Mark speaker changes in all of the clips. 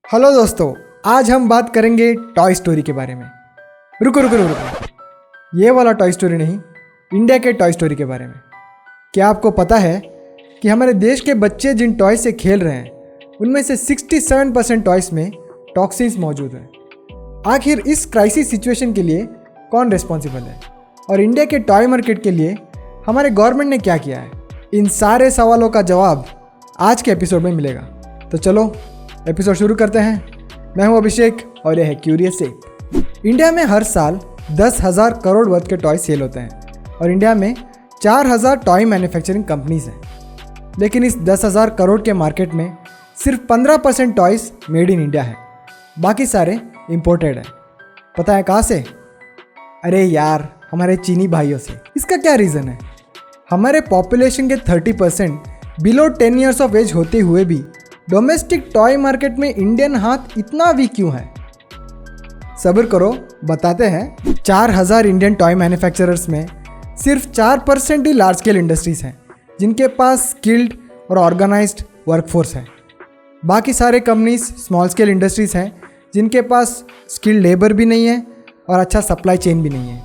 Speaker 1: Hello दोस्तों, आज हम बात करेंगे टॉय स्टोरी के बारे में। रुको, ये वाला टॉय स्टोरी नहीं, इंडिया के टॉय स्टोरी के बारे में। क्या आपको पता है कि हमारे देश के बच्चे जिन टॉय से खेल रहे हैं उनमें से 67% टॉयस में टॉक्सिन्स मौजूद हैं। आखिर इस क्राइसिस सिचुएशन के लिए कौन रिस्पॉन्सिबल है और इंडिया के टॉय मार्केट के लिए हमारे गवर्नमेंट ने क्या किया है? इन सारे सवालों का जवाब आज के एपिसोड में मिलेगा। तो चलो एपिसोड शुरू करते हैं। मैं हूं अभिषेक और यह है क्यूरियस एप। इंडिया में हर साल 10,000 करोड़ वर्थ के टॉय सेल होते हैं और इंडिया में 4,000 टॉय मैन्युफैक्चरिंग कंपनीज हैं। लेकिन इस 10,000 करोड़ के मार्केट में सिर्फ 15% टॉयस मेड इन इंडिया है, बाकी सारे इम्पोर्टेड है। पता है कहाँ से? अरे यार, हमारे चीनी भाइयों से। इसका क्या रीज़न है? हमारे पॉपुलेशन के 30% बिलो 10 ईयर्स ऑफ एज होते हुए भी डोमेस्टिक टॉय मार्केट में इंडियन हाथ इतना वीक क्यों है? सब्र करो, बताते हैं। 4,000 इंडियन टॉय मैन्युफैक्चरर्स में सिर्फ 4% ही लार्ज स्केल इंडस्ट्रीज हैं जिनके पास स्किल्ड और ऑर्गेनाइज्ड वर्कफोर्स है। बाकी सारे कंपनीज स्मॉल स्केल इंडस्ट्रीज हैं जिनके पास स्किल्ड लेबर भी नहीं है और अच्छा सप्लाई चेन भी नहीं है।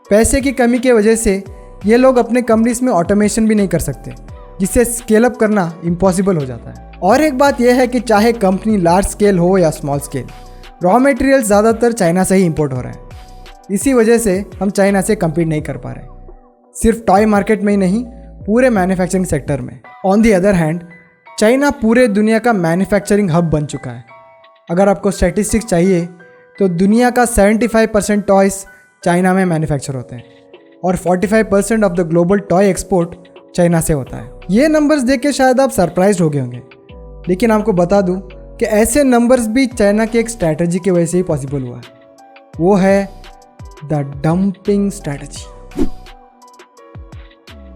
Speaker 1: पैसे की कमी की वजह से ये लोग अपने कंपनीज में ऑटोमेशन भी नहीं कर सकते, जिससे स्केल अप करना इम्पॉसिबल हो जाता है। और एक बात यह है कि चाहे कंपनी लार्ज स्केल हो या स्मॉल स्केल, रॉ मटेरियल ज़्यादातर चाइना से ही इंपोर्ट हो रहे हैं। इसी वजह से हम चाइना से कम्पीट नहीं कर पा रहे, सिर्फ टॉय मार्केट में ही नहीं, पूरे मैन्युफैक्चरिंग सेक्टर में। On the other hand, China पूरे दुनिया का मैन्युफैक्चरिंग हब बन चुका है। अगर आपको स्टैटिस्टिक्स चाहिए तो दुनिया का 75% टॉयस चाइना में मैन्युफैक्चर होते हैं और 45% of the global toy export China से होता है। ये नंबर्स देख के शायद आप सरप्राइज हो गए होंगे, लेकिन आपको बता दूं कि ऐसे नंबर्स भी चाइना की एक स्ट्रैटेजी की वजह से ही पॉसिबल हुआ है। वो है द डंपिंग स्ट्रैटेजी।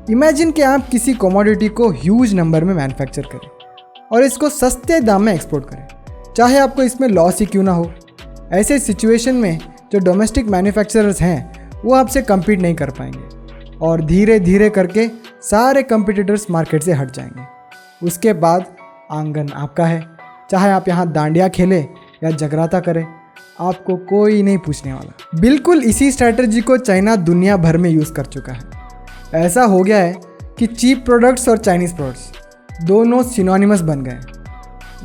Speaker 1: इमेजिन कि आप किसी कमोडिटी को ह्यूज नंबर में मैन्युफैक्चर करें और इसको सस्ते दाम में एक्सपोर्ट करें, चाहे आपको इसमें लॉस ही क्यों ना हो। ऐसे सिचुएशन में जो डोमेस्टिक मैन्युफैक्चरर्स हैं वो आपसे कम्पीट नहीं कर पाएंगे और धीरे धीरे करके सारे कंपटीटर्स मार्केट से हट जाएंगे। उसके बाद आंगन आपका है, चाहे आप यहाँ डांडिया खेलें या जगराता करें, आपको कोई नहीं पूछने वाला। बिल्कुल इसी स्ट्रैटेजी को चाइना दुनिया भर में यूज़ कर चुका है। ऐसा हो गया है कि चीप प्रोडक्ट्स और चाइनीज़ प्रोडक्ट्स दोनों सिनोनिमस बन गए।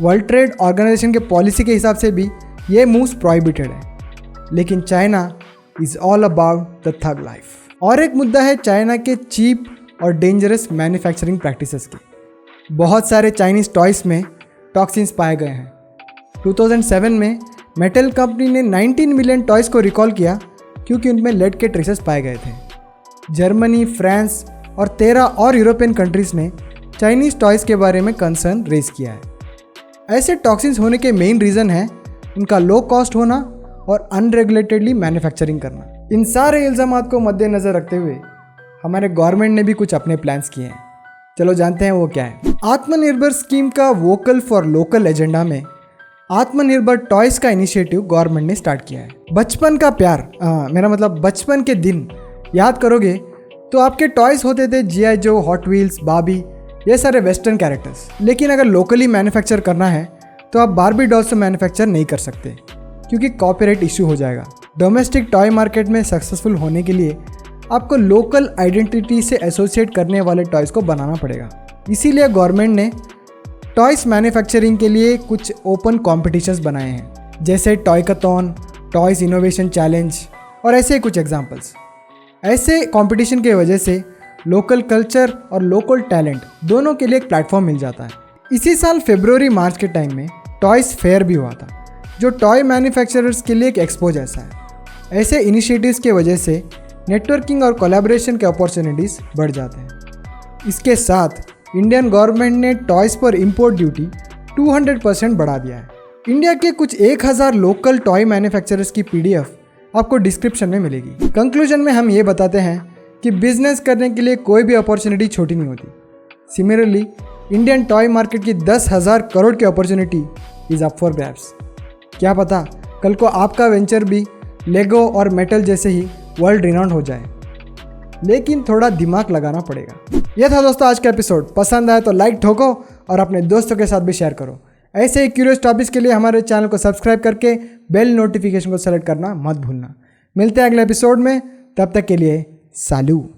Speaker 1: वर्ल्ड ट्रेड ऑर्गेनाइजेशन के पॉलिसी के हिसाब से भी ये मूव्स प्रोहिबिटेड है, लेकिन China is all about the tug life. और एक मुद्दा है चाइना के चीप और डेंजरस मैन्युफैक्चरिंग प्रैक्टिसेस की। बहुत सारे चाइनीज़ टॉयस में टॉक्सिन्स पाए गए हैं। 2007 में मेटल कंपनी ने 19 मिलियन टॉयस को रिकॉल किया क्योंकि उनमें लेड के ट्रेसेस पाए गए थे। जर्मनी, फ्रांस और 13 और यूरोपियन कंट्रीज़ ने चाइनीज़ टॉयस के बारे में कंसर्न रेज किया है। ऐसे टॉक्सिन्स होने के मेन रीज़न है उनका लो कॉस्ट होना और अनरेगुलेटेडली मैन्युफैक्चरिंग करना। इन सारे इल्ज़ामात को मद्देनज़र रखते हुए हमारे गवर्नमेंट ने भी कुछ अपने प्लान्स किए हैं। चलो जानते हैं वो क्या है। आत्मनिर्भर स्कीम का वोकल फॉर लोकल एजेंडा में आत्मनिर्भर टॉयस का इनिशिएटिव गवर्नमेंट ने स्टार्ट किया है। बचपन का प्यार, मेरा मतलब बचपन के दिन याद करोगे तो आपके टॉयस होते थे जीआई जो, हॉट व्हील्स, बाबी, ये सारे वेस्टर्न कैरेक्टर्स। लेकिन अगर लोकली मैन्युफैक्चर करना है तो आप बारबी डॉल्स से मैन्युफैक्चर नहीं कर सकते क्योंकि कॉपीराइट इश्यू हो जाएगा। डोमेस्टिक टॉय मार्केट में सक्सेसफुल होने के लिए आपको लोकल आइडेंटिटी से एसोसिएट करने वाले टॉयस को बनाना पड़ेगा। इसीलिए गवर्नमेंट ने टॉयस मैन्युफैक्चरिंग के लिए कुछ ओपन कॉम्पिटिशन्स बनाए हैं, जैसे टॉयकथॉन, टॉयस इनोवेशन चैलेंज और ऐसे कुछ एग्जांपल्स। ऐसे कंपटीशन की वजह से लोकल कल्चर और लोकल टैलेंट दोनों के लिए एक प्लेटफॉर्म मिल जाता है। इसी साल फरवरी मार्च के टाइम में टॉयस फेयर भी हुआ था, जो टॉय मैन्युफैक्चरर्स के लिए एक एक्सपो जैसा है। ऐसे इनिशिएटिव्स की वजह से नेटवर्किंग और कोलैबोरेशन के अपॉर्चुनिटीज़ बढ़ जाते हैं। इसके साथ इंडियन गवर्नमेंट ने टॉयस पर इंपोर्ट ड्यूटी 200% बढ़ा दिया है। इंडिया के कुछ 1,000 लोकल टॉय मैन्युफैक्चरर्स की PDF आपको डिस्क्रिप्शन में मिलेगी। कंक्लूजन में हम ये बताते हैं कि बिजनेस करने के लिए कोई भी अपॉर्चुनिटी छोटी नहीं होती। सिमिलरली इंडियन टॉय मार्केट की 10,000 करोड़ की opportunity is up for grabs. क्या पता कल को आपका वेंचर भी लेगो और मेटल जैसे ही वर्ल्ड रिनाउंड हो जाए, लेकिन थोड़ा दिमाग लगाना पड़ेगा। यह था दोस्तों आज का एपिसोड। पसंद आए तो लाइक ठोको और अपने दोस्तों के साथ भी शेयर करो। ऐसे ही क्यूरियस टॉपिक्स के लिए हमारे चैनल को सब्सक्राइब करके बेल नोटिफिकेशन को सेलेक्ट करना मत भूलना। मिलते हैं अगले एपिसोड में, तब तक के लिए सालू।